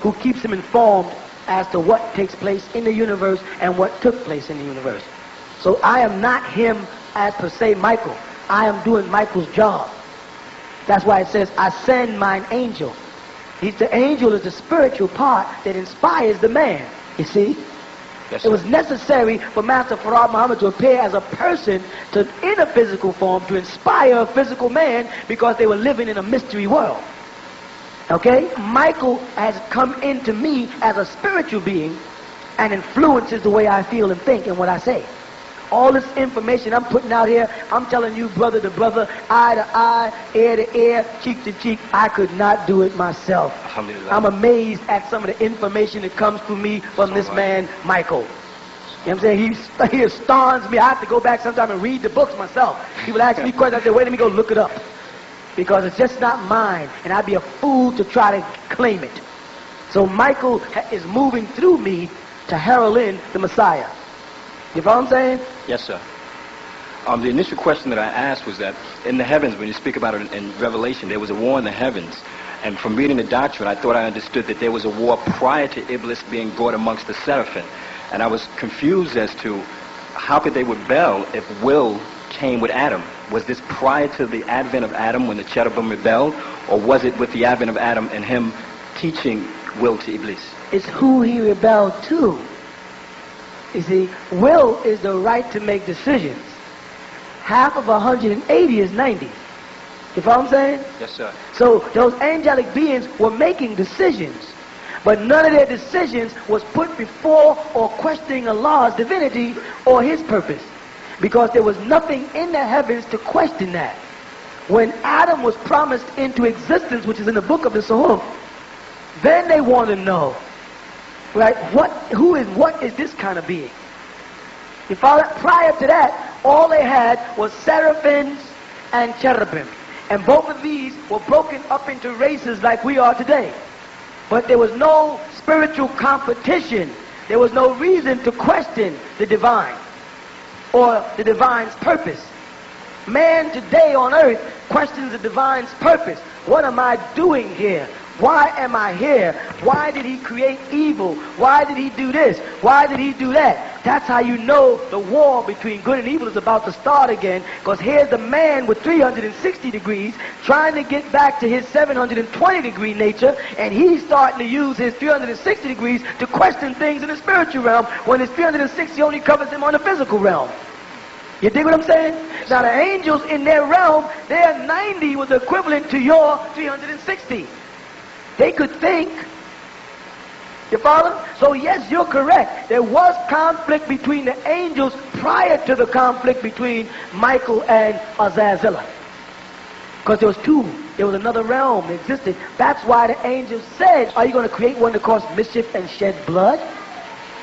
who keeps him informed as to what takes place in the universe and what took place in the universe. So I am not him as per se Michael. I am doing Michael's job. That's why it says, I send mine angel. The angel is the spiritual part that inspires the man. You see? Yes, it was necessary for Master Farad Muhammad to appear as a person in a physical form to inspire a physical man because they were living in a mystery world. Okay? Michael has come into me as a spiritual being and influences the way I feel and think and what I say. All this information I'm putting out here, I'm telling you brother to brother, eye to eye, ear to ear, cheek to cheek. I could not do it myself. I'm amazed at some of the information that comes to me from this man, Michael. You know what I'm saying? He astounds me. I have to go back sometime and read the books myself. People ask me questions, I say, wait, let me go look it up. Because it's just not mine, and I'd be a fool to try to claim it. So Michael is moving through me to herald in the Messiah. You follow what I'm saying? Yes, sir. The initial question that I asked was that in the heavens, when you speak about it in Revelation, there was a war in the heavens. And from reading the doctrine, I thought I understood that there was a war prior to Iblis being brought amongst the seraphim. And I was confused as to how could they rebel if will came with Adam? Was this prior to the advent of Adam when the cherubim rebelled? Or was it with the advent of Adam and him teaching will to Iblis? It's who he rebelled to. You see, will is the right to make decisions. Half of 180 is 90. You follow what I'm saying? Yes, sir. So those angelic beings were making decisions, but none of their decisions was put before or questioning Allah's divinity or his purpose, because there was nothing in the heavens to question that. When Adam was promised into existence, which is in the book of the Suhuf, then they want to know, right, what is this kind of being? You follow? Prior to that, all they had was seraphims and cherubim. And both of these were broken up into races like we are today. But there was no spiritual competition. There was no reason to question the divine or the divine's purpose. Man today on earth questions the divine's purpose. What am I doing here? Why am I here? Why did he create evil? Why did he do this? Why did he do that? That's how you know the war between good and evil is about to start again, because here's the man with 360 degrees trying to get back to his 720 degree nature, and he's starting to use his 360 degrees to question things in the spiritual realm when his 360 only covers him on the physical realm. You dig what I'm saying? Now the angels in their realm, their 90 was equivalent to your 360. They could think. You follow? So yes, you're correct. There was conflict between the angels prior to the conflict between Michael and Azazel. Because there was two. There was another realm that existed. That's why the angels said, are you going to create one that cause mischief and shed blood?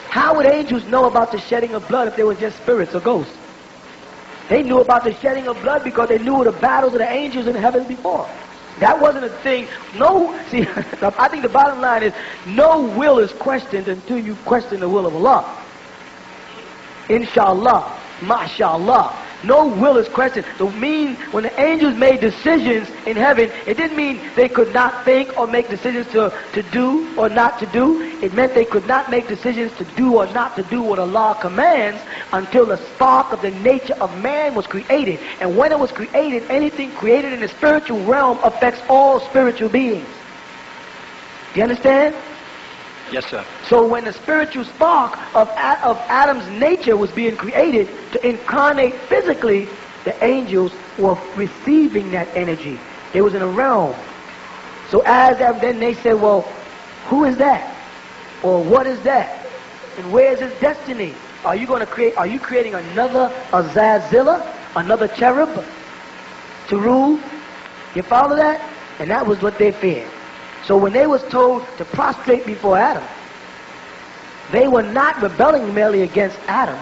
How would angels know about the shedding of blood if they were just spirits or ghosts? They knew about the shedding of blood because they knew the battles of the angels in heaven before. That wasn't a thing. No, see, I think the bottom line is no will is questioned until you question the will of Allah. Inshallah, mashallah. No will is questioned. So mean when the angels made decisions in heaven, it didn't mean they could not think or make decisions to do or not to do. It meant they could not make decisions to do or not to do what Allah commands until the spark of the nature of man was created. And when it was created, anything created in the spiritual realm affects all spiritual beings. Do you understand? Yes, sir. So when the spiritual spark of Adam's nature was being created to incarnate physically, the angels were receiving that energy. It was in a realm. So then they said, well, who is that? Or what is that? And where's his destiny? Are you creating another Azazel, another cherub to rule? You follow that? And that was what they feared. So when they was told to prostrate before Adam, they were not rebelling merely against Adam.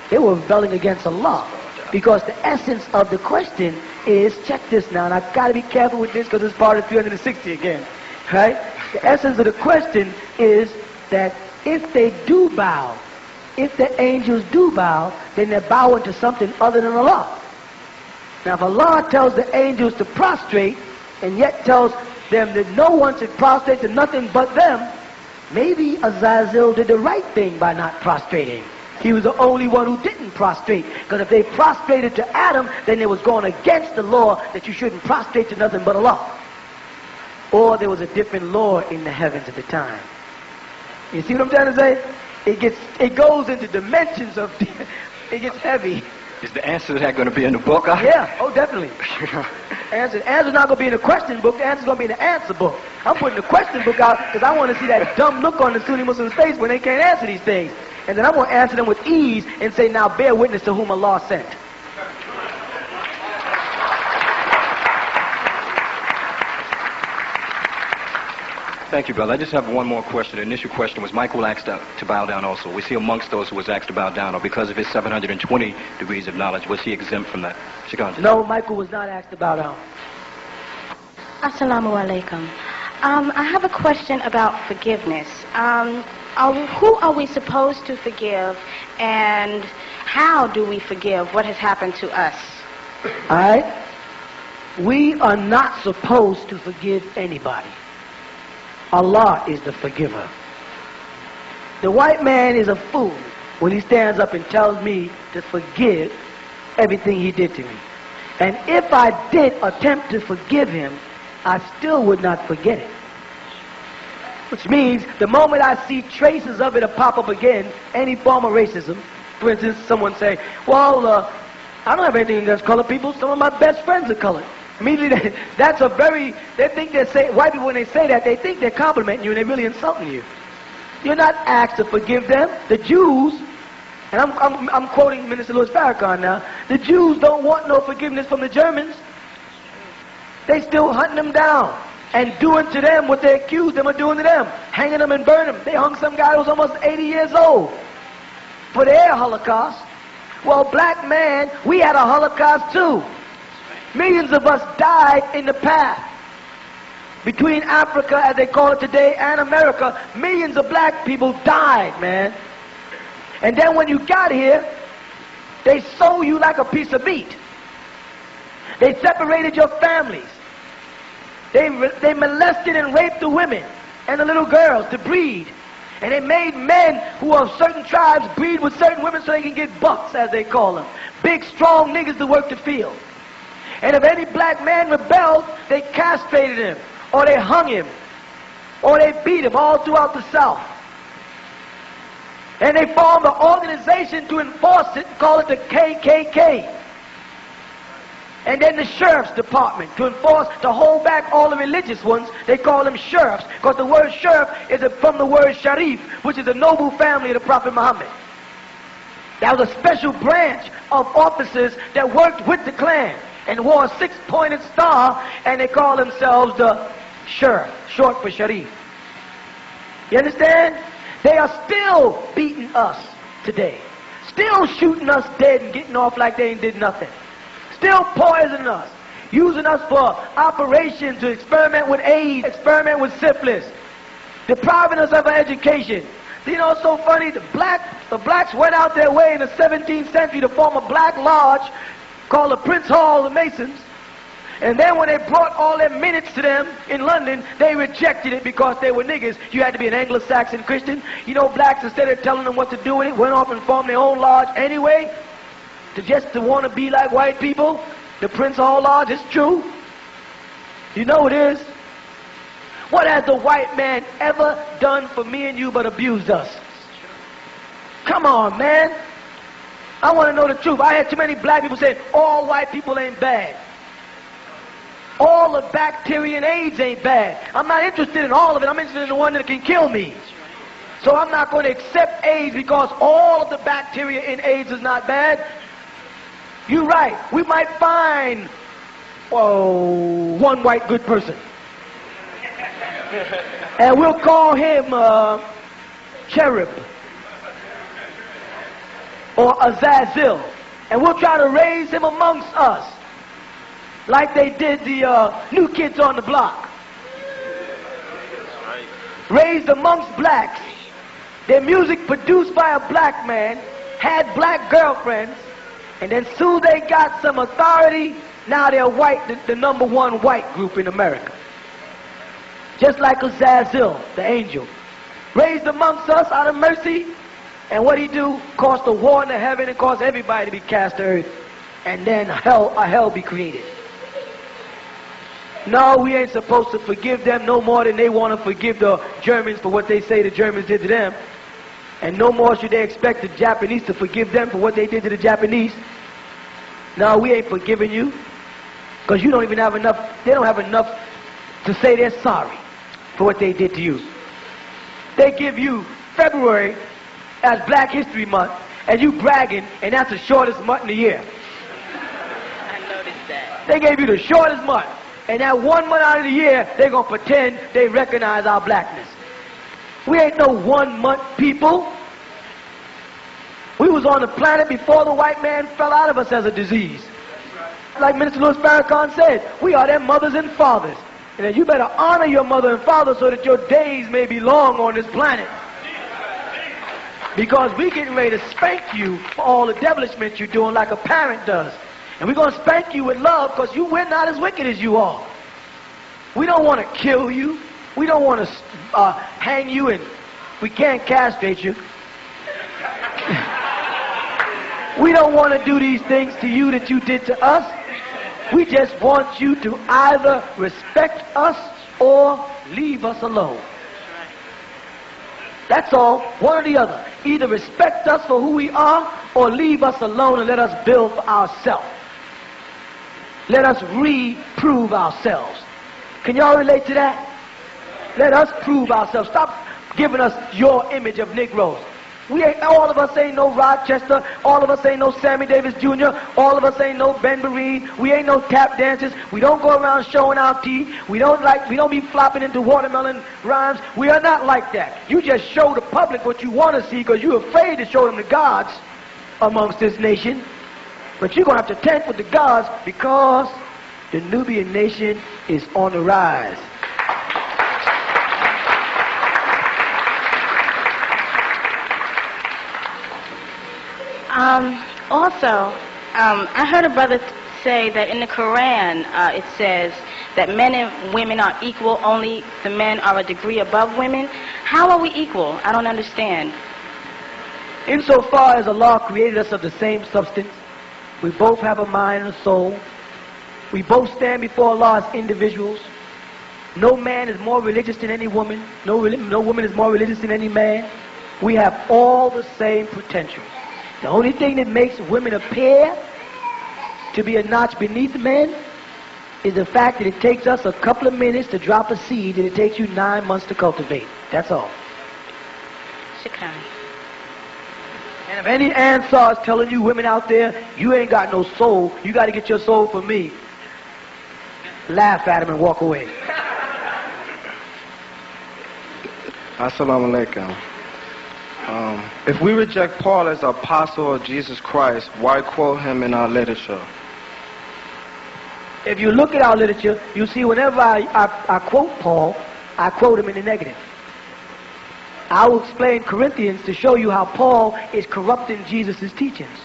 They were rebelling against Allah. Because the essence of the question is, check this now, and I've got to be careful with this because it's part of 360 again. Right? The essence of the question is that if they do bow, if the angels do bow, then they're bowing to something other than Allah. Now if Allah tells the angels to prostrate, and yet tells them that no one should prostrate to nothing but them, maybe Azazel did the right thing by not prostrating. He was the only one who didn't prostrate. Because if they prostrated to Adam, then it was going against the law that you shouldn't prostrate to nothing but Allah. Or there was a different law in the heavens at the time. You see what I'm trying to say? It goes into dimensions of, it gets heavy. Is the answer to that going to be in the book? Yeah, oh definitely. Answer's not going to be in the question book, the answer's going to be in the answer book. I'm putting the question book out because I want to see that dumb look on the Sunni Muslim's face when they can't answer these things. And then I'm going to answer them with ease and say, now bear witness to whom Allah sent. Thank you, brother. I just have one more question. The initial question was, Michael asked to bow down also. Was he amongst those who was asked to bow down, or because of his 720 degrees of knowledge, was he exempt from that? No, Michael was not asked to bow down. Assalamu alaikum. I have a question about forgiveness. Who are we supposed to forgive, and how do we forgive what has happened to us? All right? We are not supposed to forgive anybody. Allah is the forgiver. The white man is a fool when he stands up and tells me to forgive everything he did to me. And if I did attempt to forgive him, I still would not forget it. Which means the moment I see traces of it to pop up again, any form of racism, for instance, someone say, well, I don't have anything against colored people. Some of my best friends are colored. Immediately, that's a very, they think they're saying, white people, when they say that, they think they're complimenting you and they're really insulting you. You're not asked to forgive them. The Jews, and I'm quoting Minister Louis Farrakhan now, the Jews don't want no forgiveness from the Germans. They still hunting them down and doing to them what they accuse them of doing to them, hanging them and burning them. They hung some guy who was almost 80 years old for their Holocaust. Well, black man, we had a Holocaust too. Millions of us died in the path between Africa, as they call it today, and America. Millions of black people died, man. And then when you got here, they sold you like a piece of meat. They separated your families. They molested and raped the women and the little girls to breed. And they made men who are of certain tribes breed with certain women so they can get bucks, as they call them. Big, strong niggas to work the field. And if any black man rebelled, they castrated him, or they hung him, or they beat him all throughout the South. And they formed an organization to enforce it, call it the KKK. And then the Sheriff's Department to enforce, to hold back all the religious ones. They call them sheriffs, because the word sheriff is from the word Sharif, which is a noble family of the Prophet Muhammad. That was a special branch of officers that worked with the Klan and wore a six-pointed star, and they call themselves the Sheriff, short for Sharif. You understand? They are still beating us today. Still shooting us dead and getting off like they ain't did nothing. Still poisoning us. Using us for operations to experiment with AIDS, experiment with syphilis. Depriving us of our education. You know, it's so funny, the blacks went out their way in the 17th century to form a black lodge called the Prince Hall of the Masons. And then when they brought all their minutes to them in London, they rejected it because they were niggers. You had to be an Anglo-Saxon Christian. You know, blacks, instead of telling them what to do with it, went off and formed their own lodge anyway, to want to be like white people. The Prince Hall Lodge, it's true. You know it is. What has the white man ever done for me and you but abused us? Come on, man. I want to know the truth. I had too many black people saying, all white people ain't bad. All the bacteria and AIDS ain't bad. I'm not interested in all of it. I'm interested in the one that can kill me. So I'm not going to accept AIDS because all of the bacteria in AIDS is not bad. You're right. We might find, one white good person. And we'll call him Cherub. Or Azazel, and we'll try to raise him amongst us like they did the New Kids on the Block. Raised amongst blacks. Their music produced by a black man, had black girlfriends, and then soon they got some authority, now they're white, the number one white group in America. just like Azazel, the angel, raised amongst us out of mercy. And what he do? Caused a war in the heaven and caused everybody to be cast to earth. And then a hell be created. No, we ain't supposed to forgive them no more than they want to forgive the Germans for what they say the Germans did to them. And no more should they expect the Japanese to forgive them for what they did to the Japanese. No, we ain't forgiving you. Because you don't even have enough, they don't have enough to say they're sorry for what they did to you. They give you February as Black History Month, and you bragging, and that's the shortest month in the year. I noticed that. They gave you the shortest month, and that 1 month out of the year, they're going to pretend they recognize our blackness. We ain't no 1 month people. We was on the planet before the white man fell out of us as a disease. Like Minister Louis Farrakhan said, we are their mothers and fathers. And you better honor your mother and father so that your days may be long on this planet. Because we getting ready to spank you for all the devilishment you're doing like a parent does. And we're going to spank you with love because we're not as wicked as you are. We don't want to kill you. We don't want to hang you, and we can't castrate you. We don't want to do these things to you that you did to us. We just want you to either respect us or leave us alone. That's all, one or the other. Either respect us for who we are or leave us alone and let us build for ourselves. Let us reprove ourselves. Can y'all relate to that? Let us prove ourselves. Stop giving us your image of Negroes. We ain't, all of us ain't no Rochester. All of us ain't no Sammy Davis Jr. All of us ain't no Ben Bereen. We ain't no tap dancers. We don't go around showing our teeth. We don't be flopping into watermelon rhymes. We are not like that. You just show the public what you want to see because you're afraid to show them the gods amongst this nation. But you're going to have to tent with the gods because the Nubian nation is on the rise. I heard a brother say that in the Quran it says that men and women are equal, only the men are a degree above women. How are we equal? I don't understand. Insofar as Allah created us of the same substance, we both have a mind and a soul. We both stand before Allah as individuals. No man is more religious than any woman. No woman is more religious than any man. We have all the same potential. The only thing that makes women appear to be a notch beneath men is the fact that it takes us a couple of minutes to drop a seed and it takes you 9 months to cultivate. That's all. Shukran. And if any Ansar is telling you women out there, you ain't got no soul, you got to get your soul from me, laugh at him and walk away. Assalamu alaikum. If we reject Paul as apostle of Jesus Christ, why quote him in our literature? If you look at our literature, you see whenever I quote Paul, I quote him in the negative. I will explain Corinthians to show you how Paul is corrupting Jesus' teachings.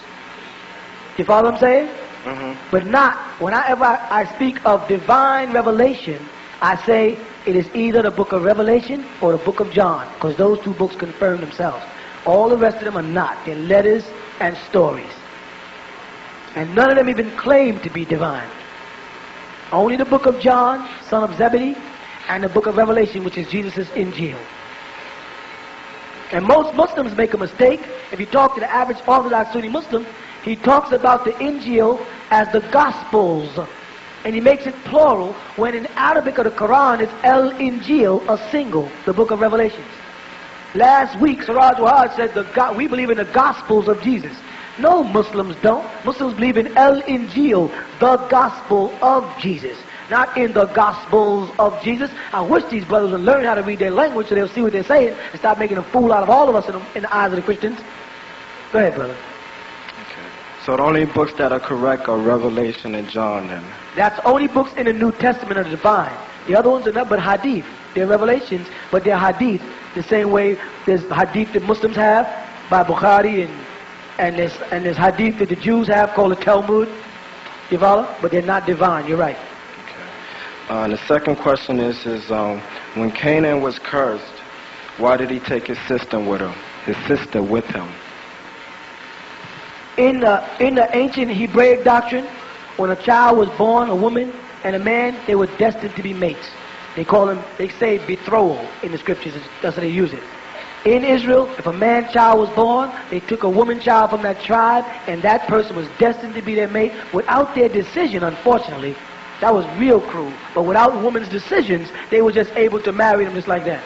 You follow what I'm saying? Mm-hmm. But not, whenever I speak of divine revelation, I say it is either the book of Revelation or the book of John, because those two books confirm themselves. All the rest of them are not. They're letters and stories. And none of them even claim to be divine. Only the book of John, son of Zebedee, and the book of Revelation, which is Jesus' Injil. And most Muslims make a mistake. If you talk to the average Orthodox Sunni Muslim, he talks about the Injil as the Gospels. And he makes it plural, when in Arabic of the Quran it's El-Injil, a single, the book of Revelations. Last week, Siraj Wahad said, we believe in the Gospels of Jesus. No, Muslims don't. Muslims believe in El-Injil, the Gospel of Jesus. Not in the Gospels of Jesus. I wish these brothers would learn how to read their language so they'll see what they're saying and stop making a fool out of all of us in the eyes of the Christians. Go ahead, brother. Okay. So the only books that are correct are Revelation and John then? That's only books in the New Testament of the divine. The other ones are not but hadith. They're revelations, but they're hadith. The same way there's hadith that Muslims have by Bukhari, and there's hadith that the Jews have called the Talmud. You follow? But they're not divine. You're right. And the second question is When Canaan was cursed, why did he take his sister with him? His sister with him? In the ancient Hebraic doctrine, when a child was born, a woman and a man, they were destined to be mates. They say betrothal in the scriptures. That's how they use it. In Israel, if a man child was born, they took a woman child from that tribe, and that person was destined to be their mate without their decision, unfortunately. That was real cruel. But without women's decisions, they were just able to marry them just like that.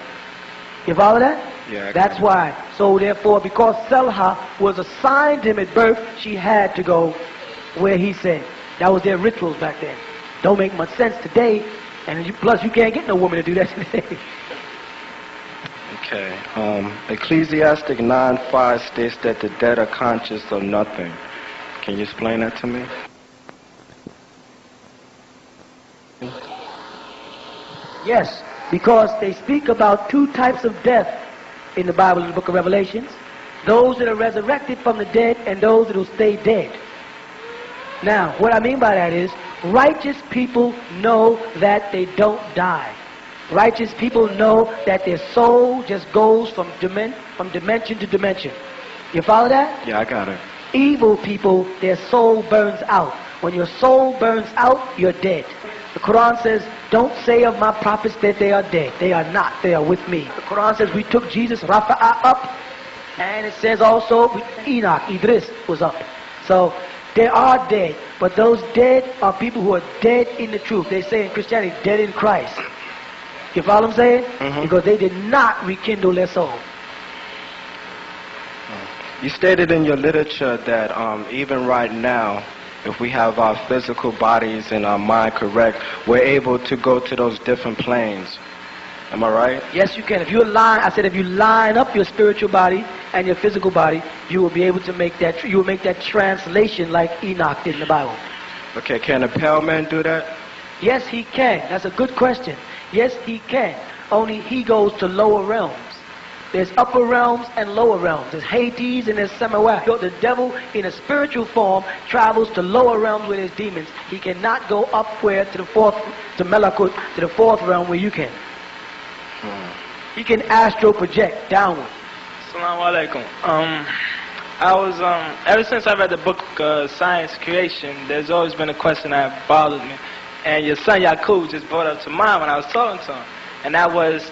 You follow that? Yeah. That's why. So therefore, because Selha was assigned him at birth, she had to go where he said. That was their rituals back then. Don't make much sense today. And plus, you can't get no woman to do that today. Okay. Ecclesiastic 9:5 states that the dead are conscious of nothing. Can you explain that to me? Yes, because they speak about two types of death in the Bible, in the book of Revelations. Those that are resurrected from the dead and those that will stay dead. Now, what I mean by that is, righteous people know that they don't die. Righteous people know that their soul just goes from dimension to dimension. You follow that? Yeah, I got it. Evil people, their soul burns out. When your soul burns out, you're dead. The Quran says, don't say of my prophets that they are dead. They are not. They are with me. The Quran says we took Jesus, Rafa'ah, up. And it says also Enoch, Idris, was up. So they are dead. But those dead are people who are dead in the truth. They say in Christianity, dead in Christ. You follow what I'm saying? Mm-hmm. Because they did not rekindle their soul. You stated in your literature that even right now, if we have our physical bodies and our mind correct, we're able to go to those different planes. Am I right? Yes, you can. If you line up your spiritual body and your physical body, you will be able to make that. You will make that translation like Enoch did in the Bible. Okay, can a pale man do that? Yes, he can. That's a good question. Yes, he can. Only he goes to lower realms. There's upper realms and lower realms. There's Hades and there's Samawa. The devil in a spiritual form travels to lower realms where there's demons. He cannot go up where to the fourth, to Malakut, to the fourth realm where you can. He can astral project downward. Assalamu alaikum. I was ever since I read the book Science Creation, there's always been a question that bothered me, and your son Yaqub just brought up to mind when I was talking to him, and that was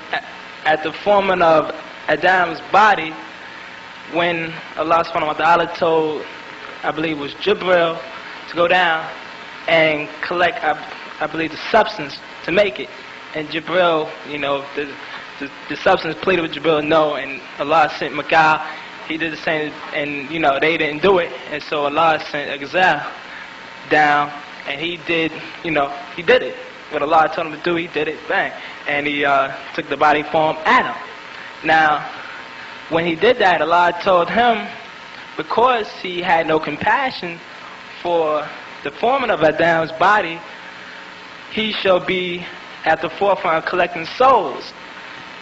at the forming of Adam's body, when Allah subhanahu wa ta'ala told, I believe it was Jibril, to go down and collect, I believe, the substance to make it. And Jibril, you know, the substance pleaded with Jibril, no, and Allah sent Mikael. He did the same, and, you know, they didn't do it. And so Allah sent Exal down, and he did, you know, he did it. What Allah told him to do, he did it, bang. And he took the body form Adam. Now, when he did that, Allah told him, because he had no compassion for the forming of Adam's body, he shall be at the forefront of collecting souls.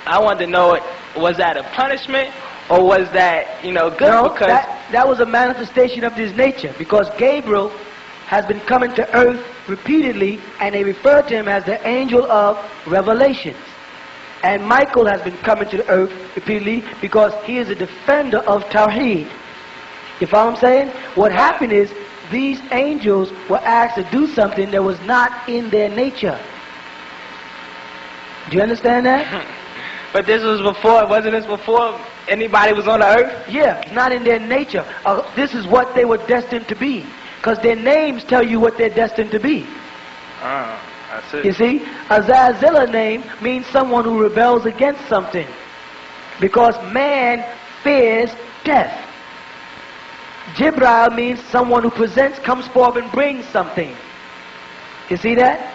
I wanted to know, was that a punishment, or was that, you know, good? No, because that was a manifestation of his nature, because Gabriel has been coming to earth repeatedly, and they refer to him as the angel of revelations. And Michael has been coming to the earth repeatedly because he is a defender of Tawheed. You follow what I'm saying? What happened is, these angels were asked to do something that was not in their nature. Do you understand that? But this was before, wasn't this before anybody was on the earth? Yeah, it's not in their nature. This is what they were destined to be. Because their names tell you what they're destined to be. That's it. You see, Azazillah name means someone who rebels against something. Because man fears death. Jibril means someone who comes forth and brings something. You see that?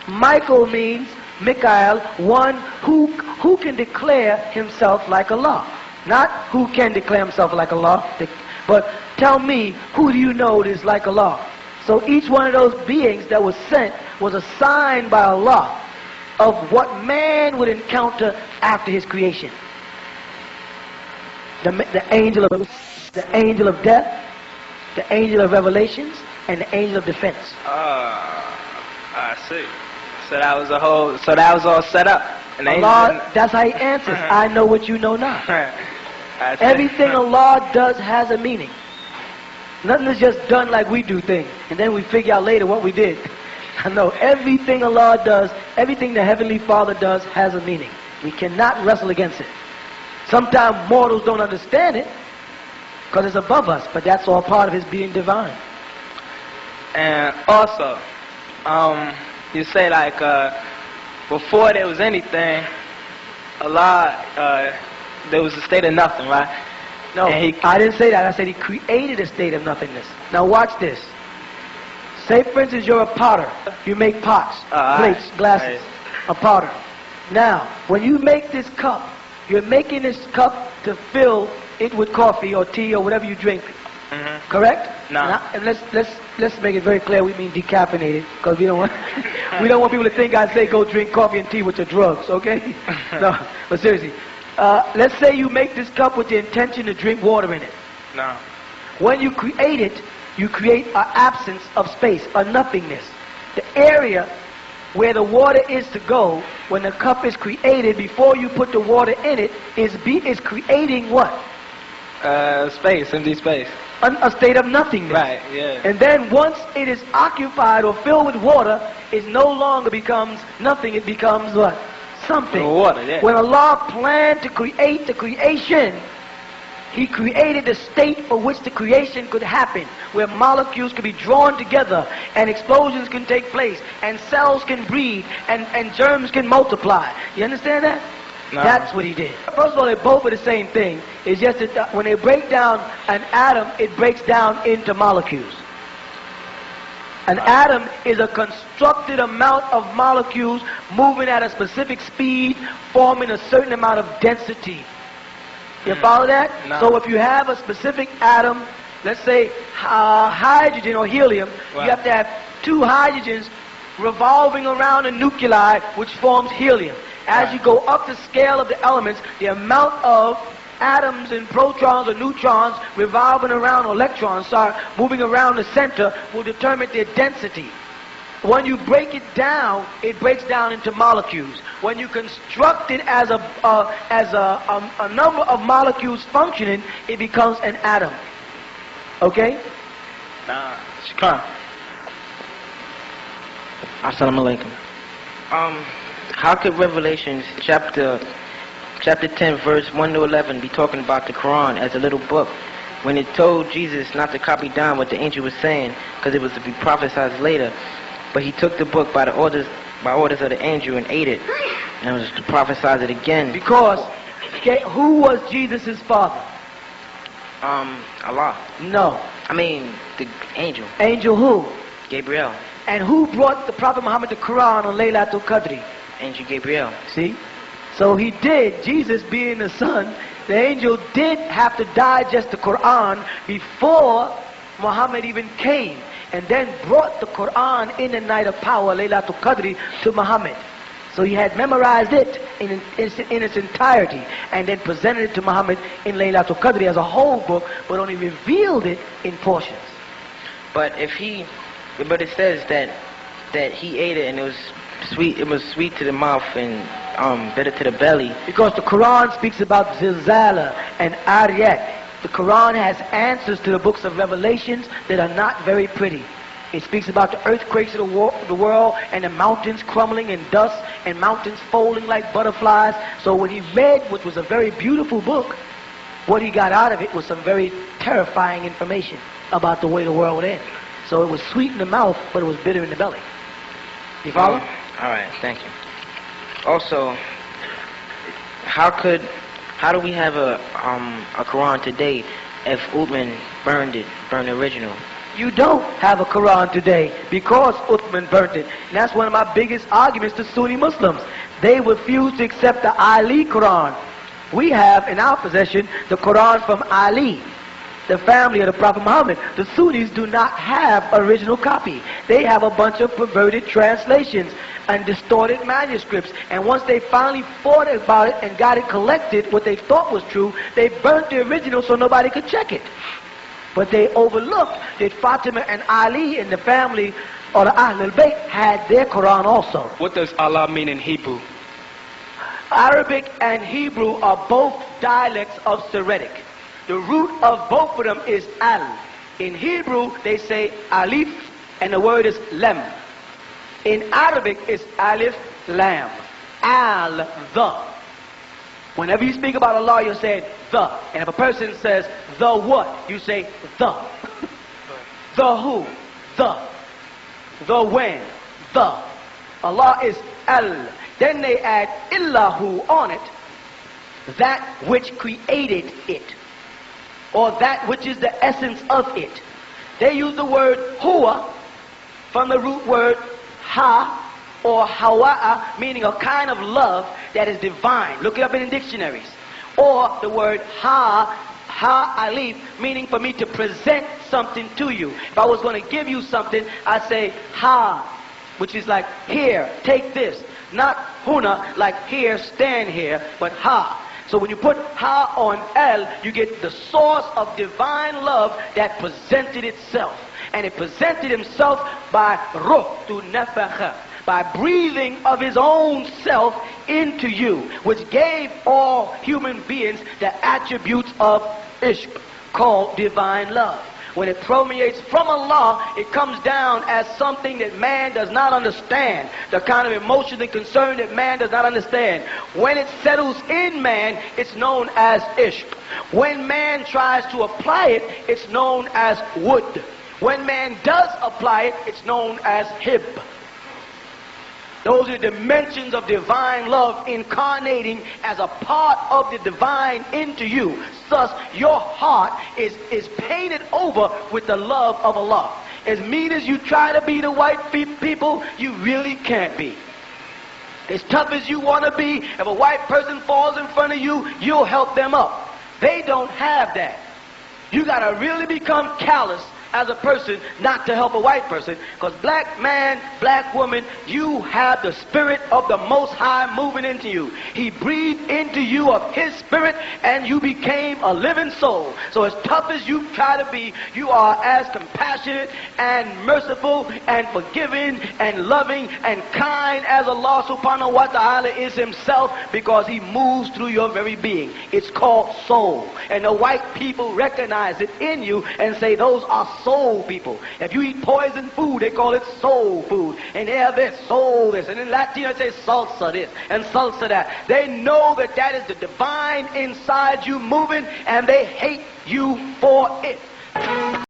Michael means, Mikael, one who can declare himself like Allah. Not who can declare himself like Allah, but tell me, who do you know is like Allah? So each one of those beings that was sent was a sign by Allah of what man would encounter after his creation. The angel of death, the angel of revelations, and the angel of defense. I see. So that was all set up. And the angels Allah, that's how he answers. I know what you know not. Everything Allah does has a meaning. Nothing is just done like we do things, and then we figure out later what we did. I know everything Allah does, everything the Heavenly Father does has a meaning. We cannot wrestle against it. Sometimes mortals don't understand it because it's above us, but that's all part of His being divine. And also, you say like before there was anything, Allah, there was a state of nothing, right? No, I didn't say that. I said He created a state of nothingness. Now watch this. Say, for instance, you're a potter. You make pots, plates, glasses, a potter. Now, when you make this cup, you're making this cup to fill it with coffee or tea or whatever you drink. Correct? No. Now, and let's make it very clear. We mean decaffeinated, because we don't want people to think I say go drink coffee and tea, which are drugs. Okay? No, but seriously. Let's say you make this cup with the intention to drink water in it. No. When you create it, you create an absence of space, a nothingness. The area where the water is to go, when the cup is created, before you put the water in it, is creating what? Space, empty space. A state of nothingness. Right, yeah. And then once it is occupied or filled with water, it no longer becomes nothing, it becomes what? Something. Water, yeah. When Allah planned to create the creation, He created a state for which the creation could happen, where molecules could be drawn together, and explosions can take place, and cells can breathe, and germs can multiply. You understand that? No. That's what He did. First of all, they both are the same thing. It's just that when they break down an atom, it breaks down into molecules. An atom is a constructed amount of molecules moving at a specific speed, forming a certain amount of density. You follow that? No. So if you have a specific atom, let's say hydrogen or helium, Wow. you have to have two hydrogens revolving around a nuclei, which forms helium. As Right. you go up the scale of the elements, the amount of atoms and protons or neutrons revolving around, or electrons, moving around the center, will determine their density. When you break it down, it breaks down into molecules. When you construct it as a number of molecules functioning, it becomes an atom. Okay? Nah, Shukran. Assalamu alaikum. How could Revelations chapter 10 verse 1 to 11 be talking about the Quran as a little book when it told Jesus not to copy down what the angel was saying because it was to be prophesied later, but he took the book by orders of the angel and ate it, and it was to prophesize it again? Because, who was Jesus' father? Allah. No. I mean, the angel. Angel who? Gabriel. And who brought the Prophet Muhammad the Quran on Laylatul Qadri? Angel Gabriel. See? So he did, Jesus being the son, the angel did have to digest the Quran before Muhammad even came, and then brought the Quran in the night of power, Laylatul Qadri, to Muhammad. So he had memorized it in its entirety, and then presented it to Muhammad in Laylatul Qadri as a whole book, but only revealed it in portions. But it says that he ate it and it was sweet. It was sweet to the mouth and bitter to the belly. Because the Quran speaks about Zilzala and Ariyat. The Quran has answers to the books of Revelations that are not very pretty. It speaks about the earthquakes of the world, and the mountains crumbling in dust, and mountains folding like butterflies. So when he read, which was a very beautiful book, what he got out of it was some very terrifying information about the way the world would end. So it was sweet in the mouth, but it was bitter in the belly. You follow? All right, thank you. Also, how do we have a Quran today if Uthman burned the original? You don't have a Quran today because Uthman burnt it. And that's one of my biggest arguments to Sunni Muslims. They refuse to accept the Ali Quran. We have in our possession the Quran from Ali, the family of the Prophet Muhammad. The Sunnis do not have original copy. They have a bunch of perverted translations and distorted manuscripts. And once they finally fought about it and got it collected, what they thought was true, they burnt the original so nobody could check it. But they overlooked that Fatima and Ali and the family, or the Ahlul Bayt, had their Quran also. What does Allah mean in Hebrew? Arabic and Hebrew are both dialects of Syriac. The root of both of them is al. In Hebrew, they say alif, and the word is lam. In Arabic, it's alif, lam. Al, the. Whenever you speak about Allah, you say the. And if a person says the what, you say the. The who, the. The when, the. Allah is al. Then they add illahu on it, that which created it, or that which is the essence of it. They use the word huwa from the root word ha or hawa'a, meaning a kind of love that is divine. Look it up in the dictionaries. Or the word ha alif, meaning for me to present something to you. If I was going to give you something, I say ha, which is like here, take this. Not huna, like here, stand here, but ha. So when you put ha on el, you get the source of divine love that presented itself. And it presented himself by ruh to nefakha, by breathing of his own self into you, which gave all human beings the attributes of ishq, called divine love. When it permeates from Allah, it comes down as something that man does not understand. The kind of emotions and concern that man does not understand. When it settles in man, it's known as ishq. When man tries to apply it, it's known as wood. When man does apply it, it's known as hib. Those are dimensions of divine love incarnating as a part of the divine into you. Thus, your heart is painted over with the love of Allah. As mean as you try to be to white people, you really can't be. As tough as you want to be, if a white person falls in front of you, you'll help them up. They don't have that. You got to really become callous as a person not to help a white person, because black man, black woman, you have the spirit of the Most High moving into you. He breathed into you of his spirit and you became a living soul. So as tough as you try to be, you are as compassionate and merciful and forgiving and loving and kind as Allah subhanahu wa ta'ala is himself, because he moves through your very being. It's called soul. And the white people recognize it in you and say those are soul people. If you eat poison food, they call it soul food. And they have this, soul this. And in Latino, they say salsa this and salsa that. They know that that is the divine inside you moving, and they hate you for it.